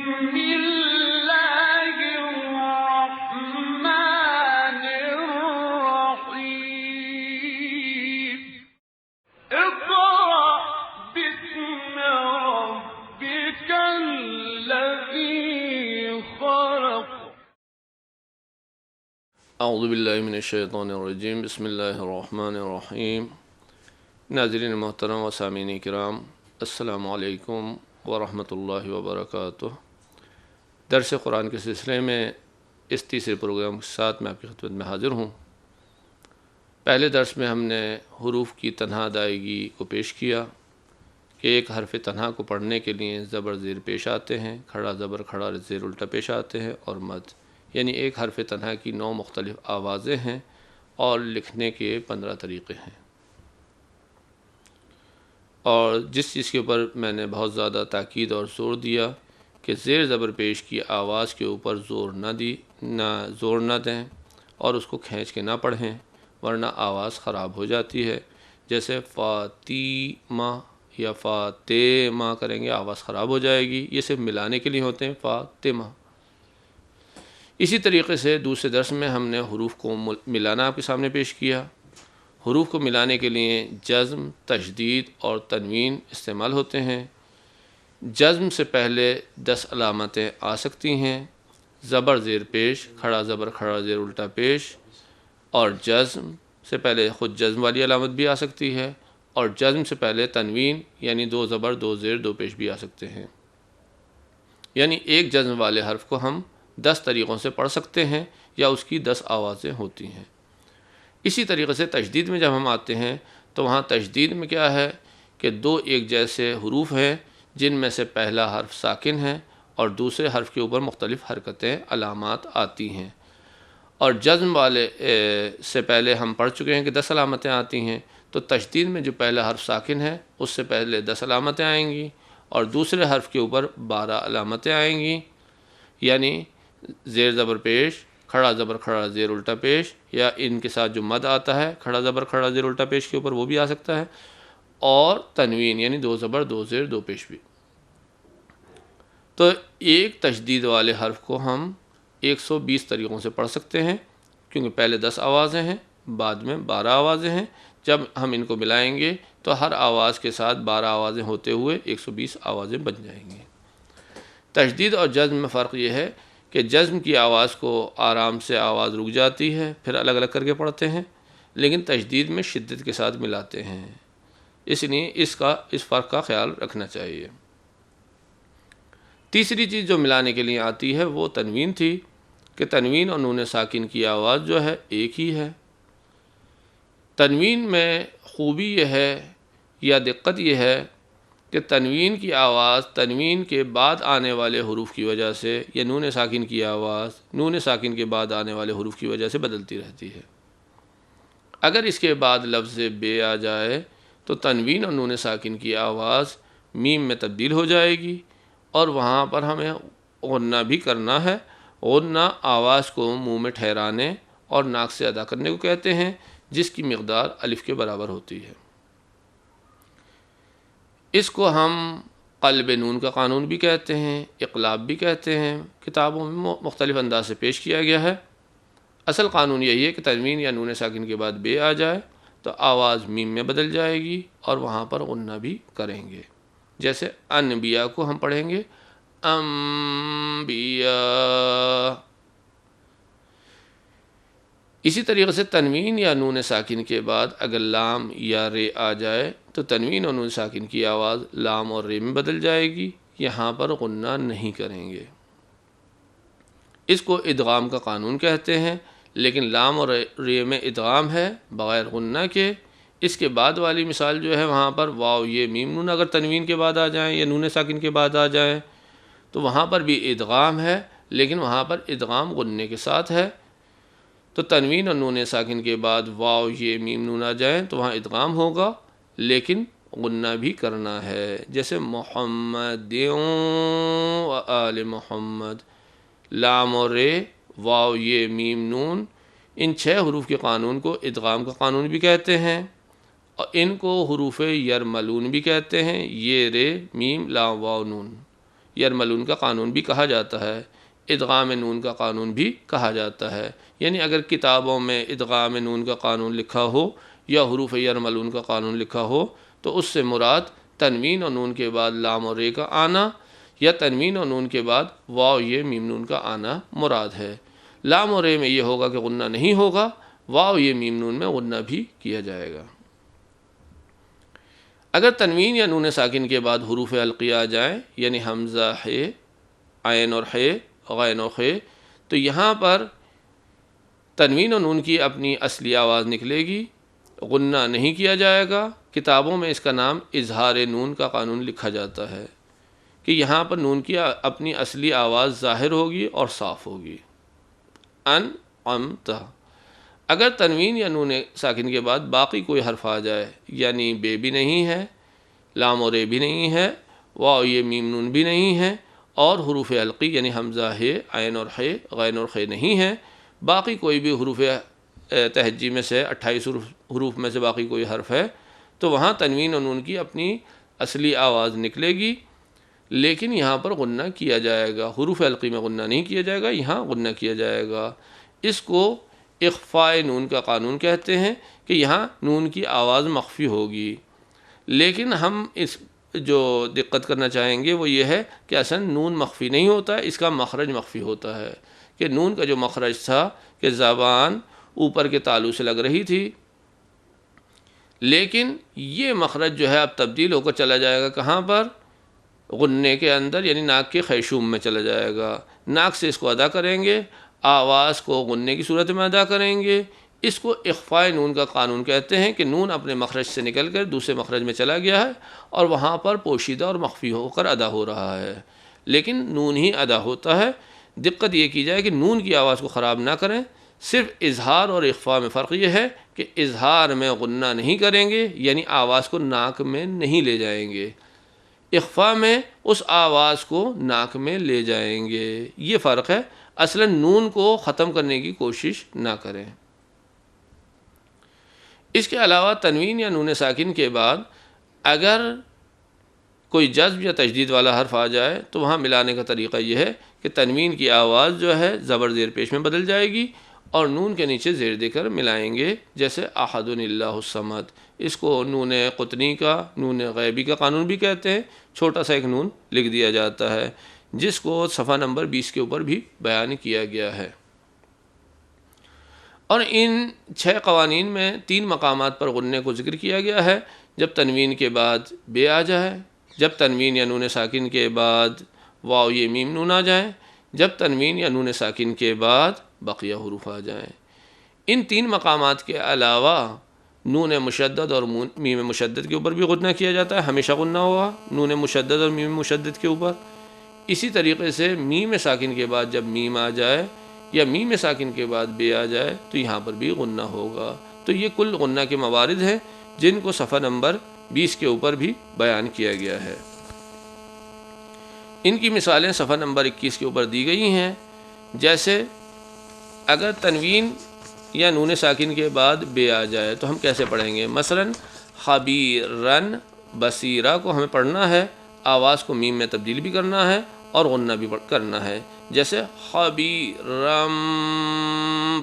الله الرحمن الرحيم اقرأ باسم ربك الذي خلق اعوذ باللہ من الشیطان الرجیم بسم اللہ الرحمن الرحیم۔ ناظرین محترم و سامعین کرام، السلام علیکم ورحمۃ اللہ وبرکاتہ۔ درس قرآن کے سلسلے میں اس تیسرے پروگرام کے ساتھ میں آپ کی خدمت میں حاضر ہوں۔ پہلے درس میں ہم نے حروف کی تنہا ادائیگی کو پیش کیا کہ ایک حرف تنہا کو پڑھنے کے لیے زبر زیر پیش آتے ہیں، کھڑا زبر کھڑا زیر الٹا پیش آتے ہیں، اور مد، یعنی ایک حرف تنہا کی 9 مختلف آوازیں ہیں اور لکھنے کے 15 طریقے ہیں۔ اور جس چیز کے اوپر میں نے بہت زیادہ تاکید اور زور دیا کہ زیر زبر پیش کی آواز کے اوپر زور نہ دیں اور اس کو کھینچ کے نہ پڑھیں، ورنہ آواز خراب ہو جاتی ہے۔ جیسے فاطمہ یا فاطمہ کریں گے آواز خراب ہو جائے گی، یہ صرف ملانے کے لیے ہوتے ہیں فاطمہ۔ اسی طریقے سے دوسرے درس میں ہم نے حروف کو ملانا آپ کے سامنے پیش کیا۔ حروف کو ملانے کے لیے جزم، تشدید اور تنوین استعمال ہوتے ہیں۔ جزم سے پہلے 10 علامتیں آ سکتی ہیں، زبر زیر پیش، کھڑا زبر کھڑا زیر الٹا پیش، اور جزم سے پہلے خود جزم والی علامت بھی آ سکتی ہے، اور جزم سے پہلے تنوین یعنی 2 زبر 2 زیر 2 پیش بھی آ سکتے ہیں۔ یعنی ایک جزم والے حرف کو ہم 10 طریقوں سے پڑھ سکتے ہیں یا اس کی 10 آوازیں ہوتی ہیں۔ اسی طریقے سے تشدید میں جب ہم آتے ہیں تو وہاں تشدید میں کیا ہے کہ 2 ایک جیسے حروف ہیں جن میں سے پہلا حرف ساکن ہے اور دوسرے حرف کے اوپر مختلف حرکتیں علامات آتی ہیں۔ اور جزم والے سے پہلے ہم پڑھ چکے ہیں کہ 10 علامتیں آتی ہیں، تو تشدید میں جو پہلا حرف ساکن ہے اس سے پہلے 10 علامتیں آئیں گی اور دوسرے حرف کے اوپر 12 علامتیں آئیں گی، یعنی زیر زبر پیش، کھڑا زبر کھڑا زیر الٹا پیش، یا ان کے ساتھ جو مد آتا ہے کھڑا زبر کھڑا زیر الٹا پیش کے اوپر وہ بھی آ سکتا ہے، اور تنوین یعنی 2 زبر 2 زیر 2 پیش بھی۔ تو ایک تشدید والے حرف کو ہم 120 طریقوں سے پڑھ سکتے ہیں، کیونکہ پہلے 10 آوازیں ہیں، بعد میں 12 آوازیں ہیں۔ جب ہم ان کو ملائیں گے تو ہر آواز کے ساتھ 12 آوازیں ہوتے ہوئے 120 آوازیں بن جائیں گی۔ تشدید اور جزم میں فرق یہ ہے کہ جزم کی آواز کو آرام سے آواز رک جاتی ہے، پھر الگ الگ کر کے پڑھتے ہیں، لیکن تشدید میں شدت کے ساتھ ملاتے ہیں، اس لیے اس فرق کا خیال رکھنا چاہیے۔ تیسری چیز جو ملانے کے لیے آتی ہے وہ تنوین تھی کہ تنوین اور نون ساکن کی آواز جو ہے ایک ہی ہے۔ تنوین میں خوبی یہ ہے یا دقت یہ ہے کہ تنوین کی آواز تنوین کے بعد آنے والے حروف کی وجہ سے، یا نون ساکن کی آواز نون ساکن کے بعد آنے والے حروف کی وجہ سے بدلتی رہتی ہے۔ اگر اس کے بعد لفظ بے آ جائے تو تنوین اور نون ساکن کی آواز میم میں تبدیل ہو جائے گی، اور وہاں پر ہمیں غنہ بھی کرنا ہے۔ غنہ آواز کو منہ میں ٹھہرانے اور ناک سے ادا کرنے کو کہتے ہیں، جس کی مقدار الف کے برابر ہوتی ہے۔ اس کو ہم قلب نون کا قانون بھی کہتے ہیں، اقلاب بھی کہتے ہیں، کتابوں میں مختلف انداز سے پیش کیا گیا ہے۔ اصل قانون یہی ہے کہ تنوین یا نون ساکن کے بعد بے آ جائے تو آواز میم میں بدل جائے گی اور وہاں پر غنہ بھی کریں گے۔ جیسے انبیاء کو ہم پڑھیں گے انبیاء۔ اسی طریقے سے تنوین یا نون ساکن کے بعد اگر لام یا رے آ جائے تو تنوین اور نون ساکن کی آواز لام اور رے میں بدل جائے گی، یہاں پر غنہ نہیں کریں گے۔ اس کو ادغام کا قانون کہتے ہیں، لیکن لام اور رے میں ادغام ہے بغیر غنہ کے۔ اس کے بعد والی مثال جو ہے وہاں پر واو یہ میم نون اگر تنوین کے بعد آ جائیں یا نون ساکن کے بعد آ جائیں تو وہاں پر بھی ادغام ہے، لیکن وہاں پر ادغام غنے کے ساتھ ہے۔ تو تنوین اور نون ساکن کے بعد واو یہ میم نون آ جائیں تو وہاں ادغام ہوگا، لیکن غنہ بھی کرنا ہے۔ جیسے محمد و آل محمد، لام اور رے، واو یہ میم نون، ان 6 حروف کے قانون کو ادغام کا قانون بھی کہتے ہیں، اور ان کو حروف یرملون بھی کہتے ہیں، یہ رے میم لام واو نون، یرملون کا قانون بھی کہا جاتا ہے، ادغام نون کا قانون بھی کہا جاتا ہے۔ یعنی اگر کتابوں میں ادغام نون کا قانون لکھا ہو یا حروف یرملون کا قانون لکھا ہو تو اس سے مراد تنوین اور نون کے بعد لام اور رے کا آنا یا تنوین اور نون کے بعد واو یہ میم نون کا آنا مراد ہے۔ لام اور رے میں یہ ہوگا کہ غنہ نہیں ہوگا، واو یہ میم نون میں غنہ بھی کیا جائے گا۔ اگر تنوین یا نون ساکن کے بعد حروف علقیہ آ جائیں یعنی حمزہ ہے، عین اور ہے، غین اور خے، تو یہاں پر تنوین اور نون کی اپنی اصلی آواز نکلے گی، غنہ نہیں کیا جائے گا۔ کتابوں میں اس کا نام اظہار نون کا قانون لکھا جاتا ہے کہ یہاں پر نون کی اپنی اصلی آواز ظاہر ہوگی اور صاف ہوگی۔ انعمت۔ اگر تنوین یا نون ساکن کے بعد باقی کوئی حرف آ جائے یعنی بے بھی نہیں ہے، لام اور رے بھی نہیں ہے، واو یہ میم نون بھی نہیں ہے اور حروف علقی یعنی حمزہ ہے، عین اور ہے، غین اور خے نہیں ہے، باقی کوئی بھی حروف تہجی میں سے 28 حروف میں سے باقی کوئی حرف ہے تو وہاں تنوین اور نون کی اپنی اصلی آواز نکلے گی، لیکن یہاں پر غنہ کیا جائے گا۔ حروف علقی میں غنہ نہیں کیا جائے گا، یہاں غنہ کیا جائے گا۔ اس کو اخفاء نون کا قانون کہتے ہیں کہ یہاں نون کی آواز مخفی ہوگی، لیکن ہم اس جو دقت کرنا چاہیں گے وہ یہ ہے کہ اصلا نون مخفی نہیں ہوتا ہے، اس کا مخرج مخفی ہوتا ہے کہ نون کا جو مخرج تھا کہ زبان اوپر کے تالو سے لگ رہی تھی، لیکن یہ مخرج جو ہے اب تبدیل ہو کر چلا جائے گا کہاں پر؟ غنّے کے اندر، یعنی ناک کے خیشوم میں چلا جائے گا۔ ناک سے اس کو ادا کریں گے، آواز کو غنّے کی صورت میں ادا کریں گے۔ اس کو اخفاء نون کا قانون کہتے ہیں کہ نون اپنے مخرج سے نکل کر دوسرے مخرج میں چلا گیا ہے اور وہاں پر پوشیدہ اور مخفی ہو کر ادا ہو رہا ہے، لیکن نون ہی ادا ہوتا ہے۔ دقت یہ کی جائے کہ نون کی آواز کو خراب نہ کریں، صرف اظہار اور اخفاء میں فرق یہ ہے کہ اظہار میں غنہ نہیں کریں گے یعنی آواز کو ناک میں نہیں لے جائیں گے، اخفاء میں اس آواز کو ناک میں لے جائیں گے، یہ فرق ہے۔ اصلا نون کو ختم کرنے کی کوشش نہ کریں۔ اس کے علاوہ تنوین یا نون ساکن کے بعد اگر کوئی جزم یا تشدید والا حرف آ جائے تو وہاں ملانے کا طریقہ یہ ہے کہ تنوین کی آواز جو ہے زبر زیر پیش میں بدل جائے گی اور نون کے نیچے زیر دے کر ملائیں گے، جیسے احد اللہ الصمد۔ اس کو نون قطنی کا، نون غیبی کا قانون بھی کہتے ہیں۔ چھوٹا سا ایک نون لکھ دیا جاتا ہے جس کو صفحہ نمبر 20 کے اوپر بھی بیان کیا گیا ہے۔ اور ان 6 قوانین میں 3 مقامات پر غنّے کو ذکر کیا گیا ہے، جب تنوین کے بعد بے آ جائے، جب تنوین یا نون ساکن کے بعد واو یہ میم نون آ جائیں، جب تنوین یا نون ساکن کے بعد بقیہ حروف آ جائیں۔ ان 3 مقامات کے علاوہ نون مشدد اور میم مشدد کے اوپر بھی غنّہ کیا جاتا ہے، ہمیشہ غنّہ ہوا نون مشدد اور میم مشدد کے اوپر۔ اسی طریقے سے میم ساکن کے بعد جب میم آ جائے یا میم ساکن کے بعد بے آ جائے تو یہاں پر بھی غنّہ ہوگا۔ تو یہ کل غنّہ کے موارد ہیں جن کو صفحہ نمبر 20 کے اوپر بھی بیان کیا گیا ہے۔ ان کی مثالیں صفحہ نمبر 21 کے اوپر دی گئی ہیں، جیسے اگر تنوین یا نون ساکن کے بعد بے آ جائے تو ہم کیسے پڑھیں گے؟ مثلا خبیرن بصیرہ کو ہمیں پڑھنا ہے، آواز کو میم میں تبدیل بھی کرنا ہے اور غنّہ بھی کرنا ہے، جیسے خبیرم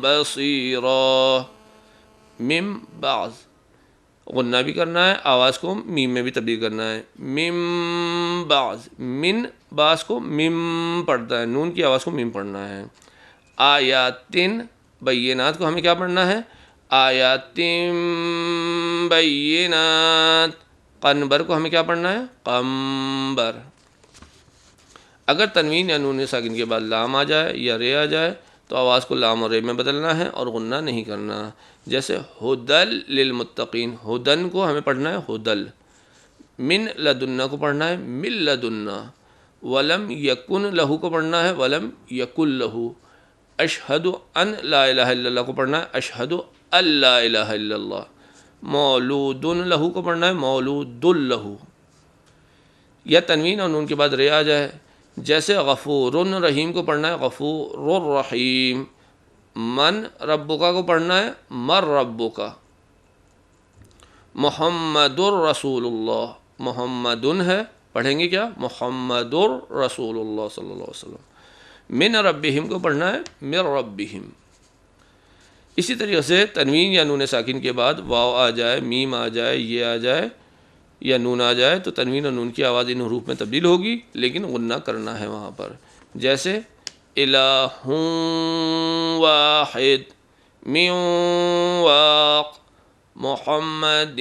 بصیرہ، میم بعض غنّہ بھی کرنا ہے، آواز کو میم میں بھی تبدیل کرنا ہے، میم بعض، من بعض کو میم پڑھتا ہے، نون کی آواز کو میم پڑھنا ہے۔ آیاتن بینات کو ہمیں کیا پڑھنا ہے؟ آیاتن بینات۔ قنبر کو ہمیں کیا پڑھنا ہے؟ قمبر۔ اگر تنوین یا نون ساکن کے بعد لام آ جائے یا رے آ جائے تو آواز کو لام اور رے میں بدلنا ہے اور غنّہ نہیں کرنا، جیسے ہدل للمتقین، ہدن کو ہمیں پڑھنا ہے ہدل، من لدنہ کو پڑھنا ہے من لدنہ، ولم یکن لہو کو پڑھنا ہے ولم یکن لہو، اشہد ان لا الہ الا اللہ کو پڑھنا ہے اشہد ان لا الہ الا اللہ، مولود لہو کو پڑھنا ہے مولود لہو۔ یا تنوین اور نون کے بعد رے آ جائے، جیسے غفور رحیم کو پڑھنا ہے غفور الرحیم، من ربکا کو پڑھنا ہے مر ربکا، محمد الرسول اللہ، محمد ہے پڑھیں گے کیا؟ محمد رسول اللہ صلی اللہ علیہ وسلم. من ربہم کو پڑھنا ہے من ربہم. اسی طریقے سے تنوین یا نون ساکن کے بعد واو آ جائے، میم آ جائے، یہ آ جائے یا نون آ جائے تو تنوین اور نون کی آواز ان حروف میں تبدیل ہوگی، لیکن غنہ کرنا ہے وہاں پر. جیسے الہ واحد من واق محمد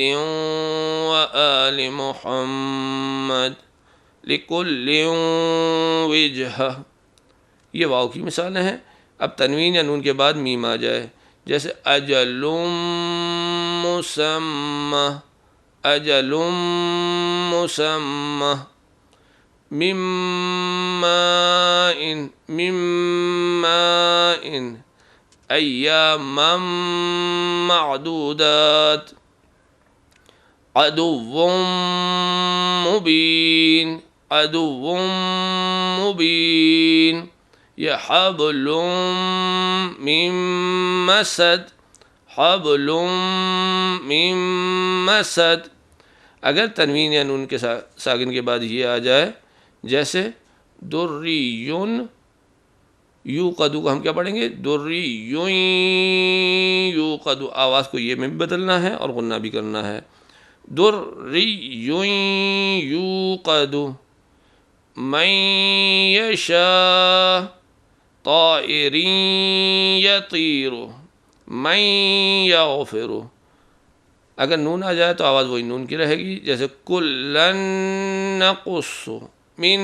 وآل محمد لکل وجہ. یہ واو کی مثالیں ہیں. اب تنوین یا نون کے بعد میم آ جائے، جیسے اجل مسمى اجل مسمى من ماء ایاما معدودات عدو مبین یا حبل من مسد حبل من مسد. اگر تنوین یا نون کے ساکن کے بعد یہ آ جائے، جیسے دریون یوقدو کو ہم کیا پڑھیں گے؟ دریون یوقدو. آواز کو یہ میں بھی بدلنا ہے اور غنہ بھی کرنا ہے. دریون یوقدو من یشاء طائر یطیر من یغفر. اگر نون آ جائے تو آواز وہی نون کی رہے گی، جیسے کلن نقص من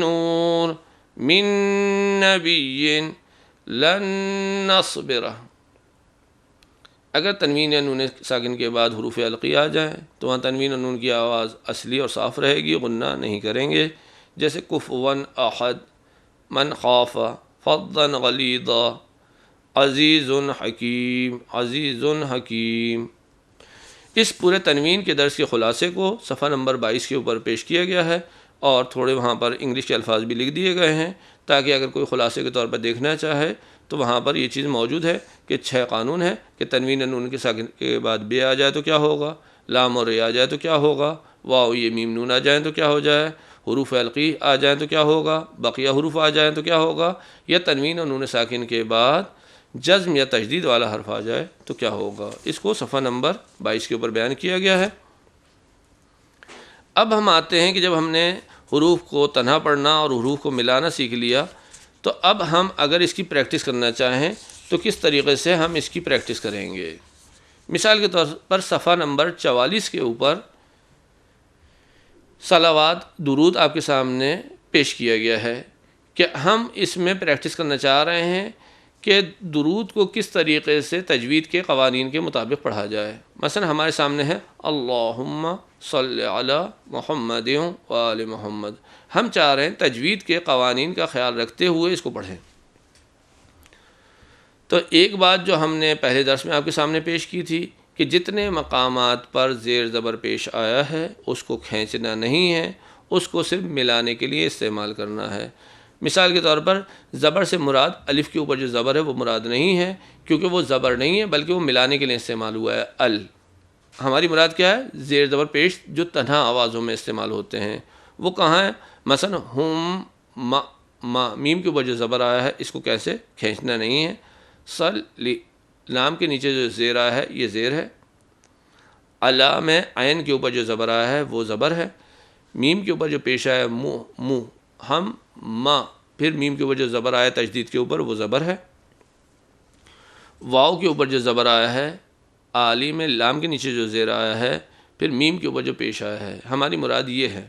نور من نبی لن نصبر. اگر تنوین یا نون ساکن کے بعد حروف علقی آ جائیں تو وہاں تنوین اور نون کی آواز اصلی اور صاف رہے گی، غنہ نہیں کریں گے. جیسے کفوا احد من خاف فظا غلیظا عزیز حکیم عزیز حکیم. اس پورے تنوین کے درس کے خلاصے کو صفحہ نمبر 22 کے اوپر پیش کیا گیا ہے، اور تھوڑے وہاں پر انگلش کے الفاظ بھی لکھ دیے گئے ہیں تاکہ اگر کوئی خلاصے کے طور پر دیکھنا چاہے تو وہاں پر یہ چیز موجود ہے کہ 6 قانون ہے کہ تنوین نون کے ساکن کے بعد بے آ جائے تو کیا ہوگا، لام اور یا آ جائے تو کیا ہوگا، واو یہ میم نون آ جائیں تو کیا ہو جائے، حروف علقی آ جائیں تو کیا ہوگا، بقیہ حروف آ جائیں تو کیا ہوگا، یا تنوین اور نون ساکن کے بعد جزم یا تشدید والا حرف آ جائے تو کیا ہوگا. اس کو صفحہ نمبر 22 کے اوپر بیان کیا گیا ہے. اب ہم آتے ہیں کہ جب ہم نے حروف کو تنہا پڑھنا اور حروف کو ملانا سیکھ لیا تو اب ہم اگر اس کی پریکٹس کرنا چاہیں تو کس طریقے سے ہم اس کی پریکٹس کریں گے. مثال کے طور پر صفحہ نمبر 44 کے اوپر صلوات درود آپ کے سامنے پیش کیا گیا ہے کہ ہم اس میں پریکٹس کرنا چاہ رہے ہیں کہ درود کو کس طریقے سے تجوید کے قوانین کے مطابق پڑھا جائے. مثلا ہمارے سامنے ہے اللہم صلی علی محمد و آل محمد. ہم چاہ رہے ہیں تجوید کے قوانین کا خیال رکھتے ہوئے اس کو پڑھیں. تو ایک بات جو ہم نے پہلے درس میں آپ کے سامنے پیش کی تھی کہ جتنے مقامات پر زیر زبر پیش آیا ہے اس کو کھینچنا نہیں ہے، اس کو صرف ملانے کے لیے استعمال کرنا ہے. مثال کے طور پر زبر سے مراد الف کے اوپر جو زبر ہے وہ مراد نہیں ہے، کیونکہ وہ زبر نہیں ہے بلکہ وہ ملانے کے لیے استعمال ہوا ہے. ہماری مراد کیا ہے؟ زیر زبر پیش جو تنہا آوازوں میں استعمال ہوتے ہیں وہ کہاں ہے؟ مثلا ہم ما میم کے اوپر جو زبر آیا ہے اس کو کیسے کھینچنا نہیں ہے. صلی لام کے نیچے جو زیر آیا ہے یہ زیر ہے. علا میں عین کے اوپر جو زبر آیا ہے وہ زبر ہے. میم کے اوپر جو پیش آیا ہے منہ ہم ما، پھر میم کے اوپر جو زبر آیا ہے تشدید کے اوپر وہ زبر ہے. واو کے اوپر جو زبر آیا ہے عالی میں لام کے نیچے جو زیر آیا ہے پھر میم کے اوپر جو پیش آیا ہے. ہماری مراد یہ ہے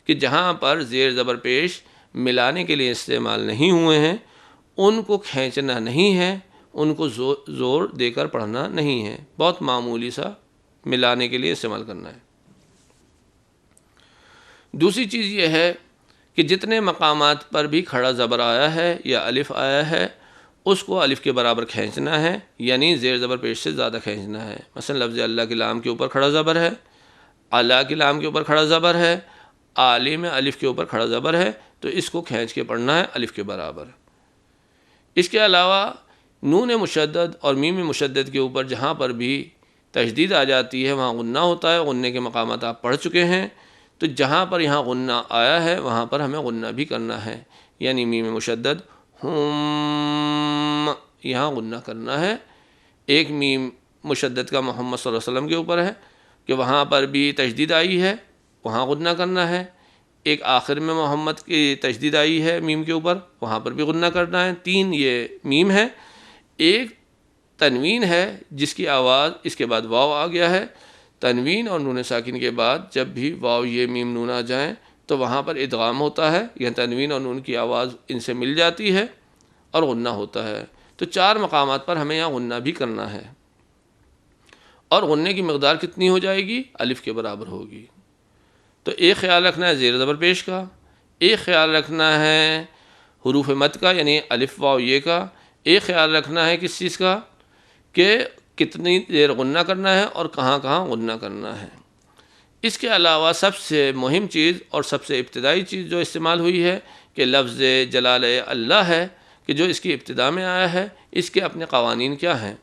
کہ جہاں پر زیر زبر پیش ملانے کے لیے استعمال نہیں ہوئے ہیں ان کو کھینچنا نہیں ہے، ان کو زور دے کر پڑھنا نہیں ہے، بہت معمولی سا ملانے کے لیے استعمال کرنا ہے. دوسری چیز یہ ہے کہ جتنے مقامات پر بھی کھڑا زبر آیا ہے یا الف آیا ہے اس کو الف کے برابر کھینچنا ہے، یعنی زیر زبر پیش سے زیادہ کھینچنا ہے. مثلا لفظ اللہ کے لام کے اوپر کھڑا زبر ہے، علا کے لام کے اوپر کھڑا زبر ہے، عالی میں الف کے اوپر کھڑا زبر ہے تو اس کو کھینچ کے پڑھنا ہے الف کے برابر. اس کے علاوہ نون مشدد اور میم مشدد کے اوپر جہاں پر بھی تشدید آ جاتی ہے وہاں غنہ ہوتا ہے. غنے کے مقامات آپ پڑھ چکے ہیں تو جہاں پر یہاں غنہ آیا ہے وہاں پر ہمیں غنہ بھی کرنا ہے، یعنی میم مشدد ہم، یہاں غنہ کرنا ہے۔ ایک میم مشدد کا محمد صلی اللہ علیہ وسلم کے اوپر ہے کہ وہاں پر بھی تشدید آئی ہے، وہاں غنہ کرنا ہے۔ ایک آخر میں محمد کی تشدید آئی ہے میم کے اوپر، وہاں پر بھی غنہ کرنا ہے۔ 3 یہ میم ہے۔ ایک تنوین ہے جس کی آواز اس کے بعد واو آ گیا ہے، تنوین اور نون ساکن کے بعد جب بھی واو یہ میم نون آ جائیں تو وہاں پر ادغام ہوتا ہے، یا تنوین اور نون کی آواز ان سے مل جاتی ہے اور غنہ ہوتا ہے۔ تو 4 مقامات پر ہمیں یہاں غنہ بھی کرنا ہے، اور غنے کی مقدار کتنی ہو جائے گی؟ الف کے برابر ہوگی۔ تو ایک خیال رکھنا ہے زیر زبر پیش کا، ایک خیال رکھنا ہے حروف مد کا یعنی الف واو یہ کا، ایک خیال رکھنا ہے کس چیز کا کہ کتنی دیر غنہ کرنا ہے اور کہاں کہاں غنہ کرنا ہے۔ اس کے علاوہ سب سے مہم چیز اور سب سے ابتدائی چیز جو استعمال ہوئی ہے کہ لفظ جلال اللہ ہے کہ جو اس کی ابتدا میں آیا ہے، اس کے اپنے قوانین کیا ہیں؟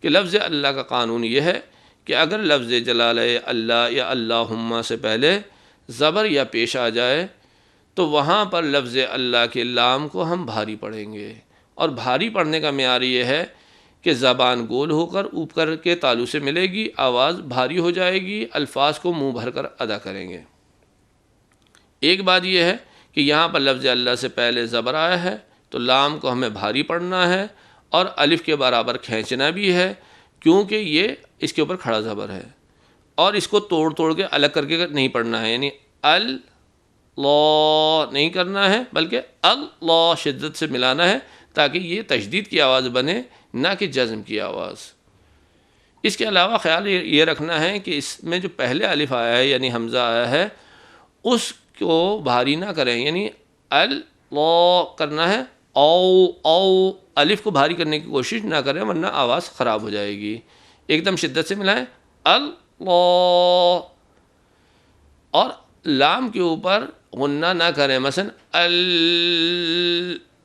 کہ لفظ اللہ کا قانون یہ ہے کہ اگر لفظ جلال اللہ یا اللہم سے پہلے زبر یا پیش آ جائے تو وہاں پر لفظ اللہ کے لام کو ہم بھاری پڑھیں گے، اور بھاری پڑھنے کا معیار یہ ہے کہ زبان گول ہو کر اوپر کے تالو سے ملے گی، آواز بھاری ہو جائے گی، الفاظ کو منہ بھر کر ادا کریں گے۔ ایک بات یہ ہے کہ یہاں پر لفظ اللہ سے پہلے زبر آیا ہے تو لام کو ہمیں بھاری پڑھنا ہے اور الف کے برابر کھینچنا بھی ہے، کیونکہ یہ اس کے اوپر کھڑا زبر ہے، اور اس کو توڑ توڑ کے الگ کر کے نہیں پڑھنا ہے، یعنی اللہ نہیں کرنا ہے بلکہ اللہ شدت سے ملانا ہے تاکہ یہ تشدید کی آواز بنے، نہ کہ جزم کی آواز۔ اس کے علاوہ خیال یہ رکھنا ہے کہ اس میں جو پہلے الف آیا ہے یعنی حمزہ آیا ہے اس کو بھاری نہ کریں، یعنی اللہ کرنا ہے، او الف کو بھاری کرنے کی کوشش نہ کریں ورنہ آواز خراب ہو جائے گی۔ ایک دم شدت سے ملائیں اللہ، اور لام کے اوپر غنہ نہ کریں، مثلا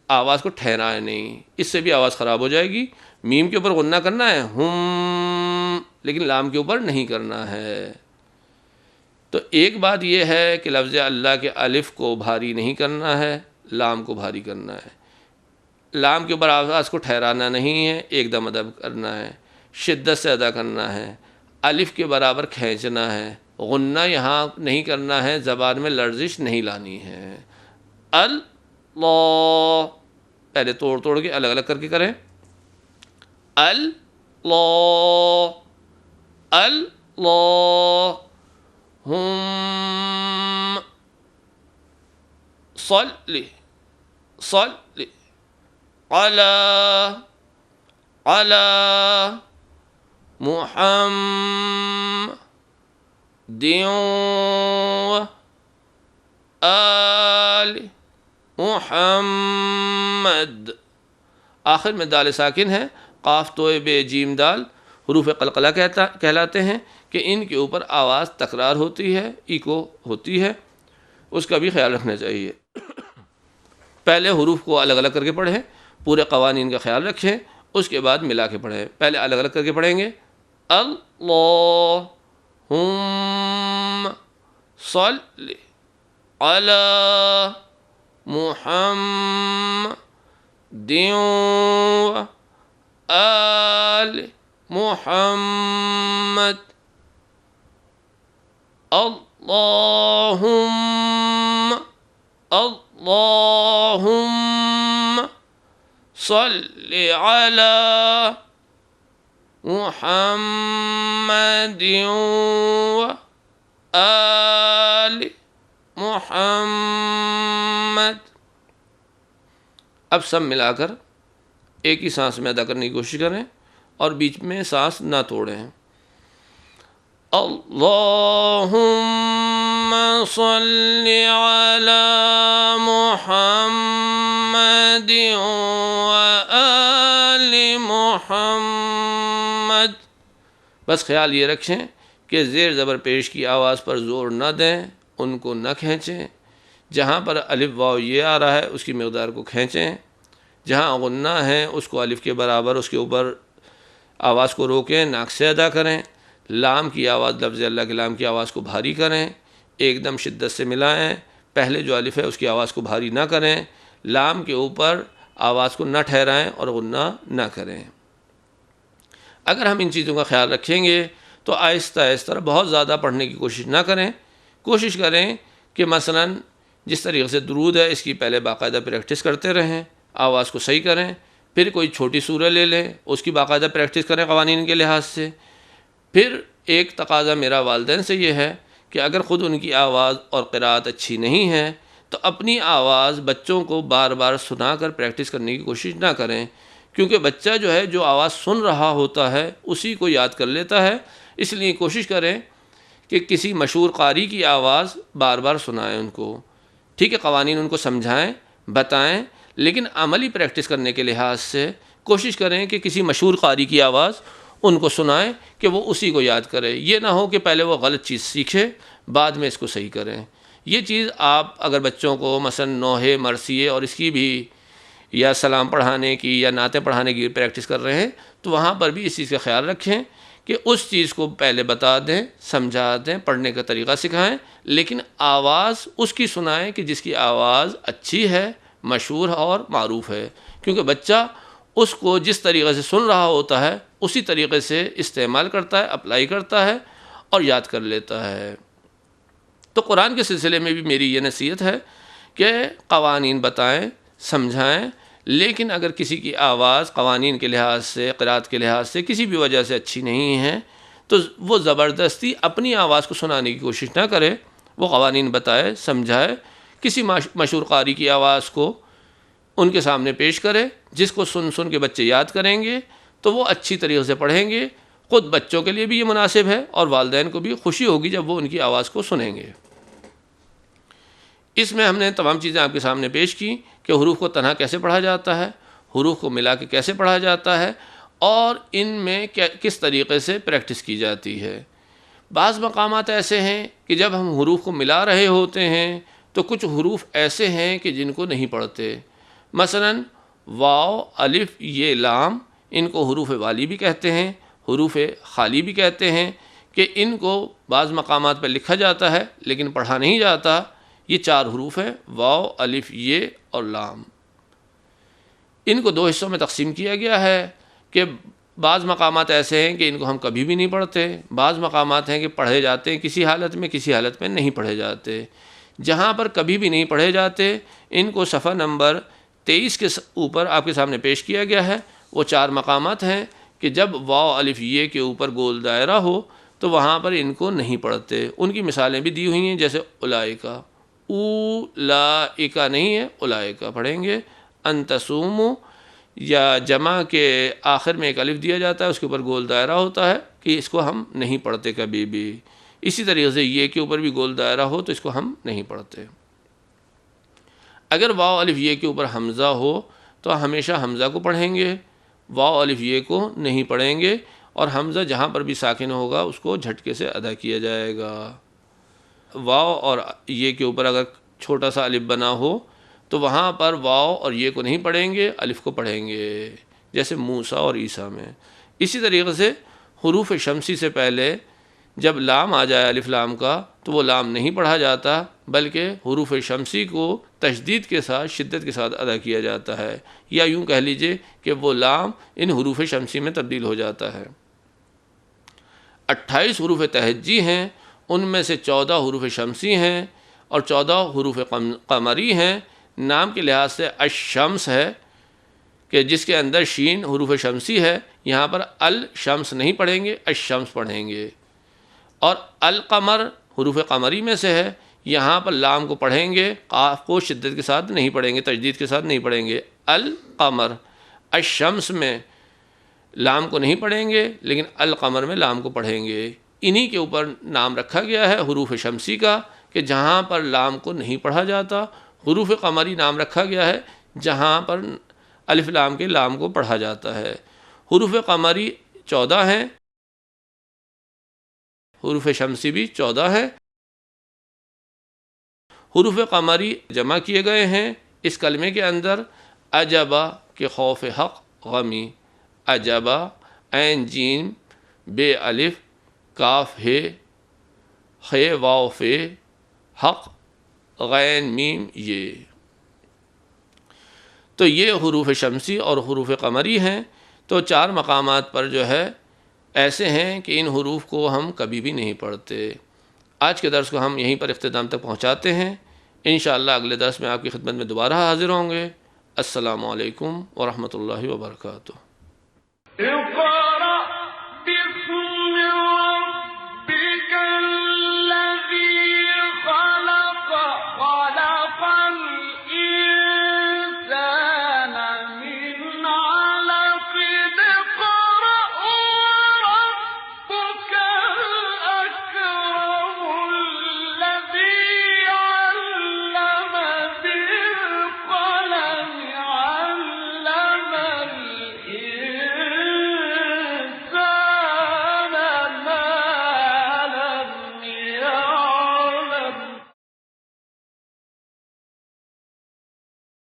آواز کو ٹھہرائیں نہیں، اس سے بھی آواز خراب ہو جائے گی۔ میم کے اوپر غنہ کرنا ہے ہم، لیکن لام کے اوپر نہیں کرنا ہے۔ تو ایک بات یہ ہے کہ لفظ اللہ کے الف کو بھاری نہیں کرنا ہے، لام کو بھاری کرنا ہے۔ لام کے اوپر آواز کو ٹھہرانا نہیں ہے، ایک دم ادا کرنا ہے، شدت سے ادا کرنا ہے، الف کے برابر کھینچنا ہے، غنہ یہاں نہیں کرنا ہے، زبان میں لرزش نہیں لانی ہے۔ اللہ پہلے توڑ توڑ کے الگ الگ کر کے کریں، اللہ اللہ ہم صلی صلی علی محمد آل محمد۔ آخر میں دال ساکن ہے، قاف توئے بے جیم دال حروف قلقلہ کہلاتے ہیں کہ ان کے اوپر آواز تکرار ہوتی ہے، ایکو ہوتی ہے، اس کا بھی خیال رکھنا چاہیے۔ پہلے حروف کو الگ الگ کر کے پڑھیں، پورے قوانین کا خیال رکھیں، اس کے بعد ملا کے پڑھیں۔ پہلے الگ الگ کر کے پڑھیں گے، اللہم صلی علی محمد آل محمد، اللہم صلی علی محمد آل محمد۔ اب سب ملا کر ایک ہی سانس میں ادا کرنے کی کوشش کریں اور بیچ میں سانس نہ توڑیں۔ اللہم صلی علی محمد وآل محمد۔ بس خیال یہ رکھیں کہ زیر زبر پیش کی آواز پر زور نہ دیں، ان کو نہ کھینچیں۔ جہاں پر الف واو یہ آ رہا ہے اس کی مقدار کو کھینچیں، جہاں غنہ ہے اس کو الف کے برابر اس کے اوپر آواز کو روکیں، ناک سے ادا کریں۔ لام کی آواز لفظ اللہ کے لام کی آواز کو بھاری کریں، ایک دم شدت سے ملائیں، پہلے جو الف ہے اس کی آواز کو بھاری نہ کریں، لام کے اوپر آواز کو نہ ٹھہرائیں اور غنہ نہ کریں۔ اگر ہم ان چیزوں کا خیال رکھیں گے تو آہستہ آہستہ بہت زیادہ پڑھنے کی کوشش نہ کریں، کوشش کریں کہ مثلا جس طریقے سے درود ہے اس کی پہلے باقاعدہ پریکٹس کرتے رہیں، آواز کو صحیح کریں، پھر کوئی چھوٹی سورہ لے لیں اس کی باقاعدہ پریکٹس کریں قوانین کے لحاظ سے۔ پھر ایک تقاضا میرا والدین سے یہ ہے کہ اگر خود ان کی آواز اور قرأت اچھی نہیں ہے تو اپنی آواز بچوں کو بار بار سنا کر پریکٹس کرنے کی کوشش نہ کریں، کیونکہ بچہ جو ہے جو آواز سن رہا ہوتا ہے اسی کو یاد کر لیتا ہے۔ اس لیے کوشش کریں کہ کسی مشہور قاری کی آواز بار بار سنائیں ان کو، ٹھیک ہے، قوانین ان کو سمجھائیں، بتائیں، لیکن عملی پریکٹس کرنے کے لحاظ سے کوشش کریں کہ کسی مشہور قاری کی آواز ان کو سنائیں کہ وہ اسی کو یاد کرے۔ یہ نہ ہو کہ پہلے وہ غلط چیز سیکھے بعد میں اس کو صحیح کریں۔ یہ چیز آپ اگر بچوں کو مثلا نوحے مرثیے اور اس کی بھی یا سلام پڑھانے کی یا نعتیں پڑھانے کی پریکٹس کر رہے ہیں تو وہاں پر بھی اس چیز کا خیال رکھیں کہ اس چیز کو پہلے بتا دیں، سمجھا دیں، پڑھنے کا طریقہ سکھائیں، لیکن آواز اس کی سنائیں کہ جس کی آواز اچھی ہے، مشہور اور معروف ہے، کیونکہ بچہ اس کو جس طریقے سے سن رہا ہوتا ہے اسی طریقے سے استعمال کرتا ہے، اپلائی کرتا ہے اور یاد کر لیتا ہے۔ تو قرآن کے سلسلے میں بھی میری یہ نصیحت ہے کہ قوانین بتائیں، سمجھائیں، لیکن اگر کسی کی آواز قوانین کے لحاظ سے، قرأت کے لحاظ سے کسی بھی وجہ سے اچھی نہیں ہے تو وہ زبردستی اپنی آواز کو سنانے کی کوشش نہ کرے، وہ قوانین بتائے، سمجھائے، کسی مشہور قاری کی آواز کو ان کے سامنے پیش کرے جس کو سن سن کے بچے یاد کریں گے تو وہ اچھی طریقے سے پڑھیں گے۔ خود بچوں کے لیے بھی یہ مناسب ہے اور والدین کو بھی خوشی ہوگی جب وہ ان کی آواز کو سنیں گے۔ اس میں ہم نے تمام چیزیں آپ کے سامنے پیش کی کہ حروف کو تنہا کیسے پڑھا جاتا ہے، حروف کو ملا کے کیسے پڑھا جاتا ہے اور ان میں کس طریقے سے پریکٹس کی جاتی ہے۔ بعض مقامات ایسے ہیں کہ جب ہم حروف کو ملا رہے ہوتے ہیں تو کچھ حروف ایسے ہیں کہ جن کو نہیں پڑھتے، مثلا واو، الف، یہ، لام، ان کو حروف والی بھی کہتے ہیں، حروف خالی بھی کہتے ہیں، کہ ان کو بعض مقامات پر لکھا جاتا ہے لیکن پڑھا نہیں جاتا۔ یہ 4 حروف ہیں، واو، الف، یہ اور لام۔ ان کو 2 حصوں میں تقسیم کیا گیا ہے کہ بعض مقامات ایسے ہیں کہ ان کو ہم کبھی بھی نہیں پڑھتے، بعض مقامات ہیں کہ پڑھے جاتے ہیں کسی حالت میں، کسی حالت میں نہیں پڑھے جاتے۔ جہاں پر کبھی بھی نہیں پڑھے جاتے ان کو صفحہ نمبر 23 کے اوپر آپ کے سامنے پیش کیا گیا ہے۔ وہ 4 مقامات ہیں کہ جب واو، الف، یہ کے اوپر گول دائرہ ہو تو وہاں پر ان کو نہیں پڑھتے۔ ان کی مثالیں بھی دی ہوئی ہیں، جیسے اولائکا، اولائکا نہیں ہے، اولائکا پڑھیں گے۔ انتصومو، یا جمع کے آخر میں ایک الف دیا جاتا ہے، اس کے اوپر گول دائرہ ہوتا ہے کہ اس کو ہم نہیں پڑھتے کبھی بھی۔ اسی طریقے سے یہ کے اوپر بھی گول دائرہ ہو تو اس کو ہم نہیں پڑھتے۔ اگر واو، الف، یہ کے اوپر حمزہ ہو تو ہمیشہ حمزہ کو پڑھیں گے، واو، الف، یہ کو نہیں پڑھیں گے، اور حمزہ جہاں پر بھی ساکن ہوگا اس کو جھٹکے سے ادا کیا جائے گا۔ واو اور یہ کے اوپر اگر چھوٹا سا الف بنا ہو تو وہاں پر واو اور یہ کو نہیں پڑھیں گے، الف کو پڑھیں گے، جیسے موسیٰ اور عیسیٰ میں۔ اسی طریقے سے حروف شمسی سے پہلے جب لام آ جائے الف لام کا تو وہ لام نہیں پڑھا جاتا، بلکہ حروف شمسی کو تشدید کے ساتھ، شدت کے ساتھ ادا کیا جاتا ہے، یا یوں کہہ لیجئے کہ وہ لام ان حروف شمسی میں تبدیل ہو جاتا ہے۔ 28 حروف تہجی ہیں، ان میں سے 14 حروف شمسی ہیں اور 14 حروف قمری ہیں۔ نام کے لحاظ سے الشمس ہے کہ جس کے اندر شین حروف شمسی ہے، یہاں پر الشمس نہیں پڑھیں گے، الشمس پڑھیں گے۔ اور القمر حروف قمری میں سے ہے، یہاں پر لام کو پڑھیں گے، قاف کو شدت کے ساتھ نہیں پڑھیں گے، تشدید کے ساتھ نہیں پڑھیں گے، القمر۔ الشمس میں لام کو نہیں پڑھیں گے لیکن القمر میں لام کو پڑھیں گے۔ انہی کے اوپر نام رکھا گیا ہے حروف شمسی کا کہ جہاں پر لام کو نہیں پڑھا جاتا، حروف قمری نام رکھا گیا ہے جہاں پر الف لام کے لام کو پڑھا جاتا ہے۔ حروف قمری 14 ہیں، حروف شمسی بھی 14 ہیں۔ حروف قمری جمع کیے گئے ہیں اس کلمے کے اندر عجبا کے خوف حق غمی، عجبا، عین جیم، بے الف، کاف ہے، خے واو فے، حق غین میم یہ. تو یہ حروف شمسی اور حروف قمری ہیں. تو 4 مقامات پر جو ہے ایسے ہیں کہ ان حروف کو ہم کبھی بھی نہیں پڑھتے. آج کے درس کو ہم یہیں پر اختتام تک پہنچاتے ہیں. انشاءاللہ اگلے درس میں آپ کی خدمت میں دوبارہ حاضر ہوں گے. السلام علیکم ورحمۃ اللہ وبرکاتہ. اقرأ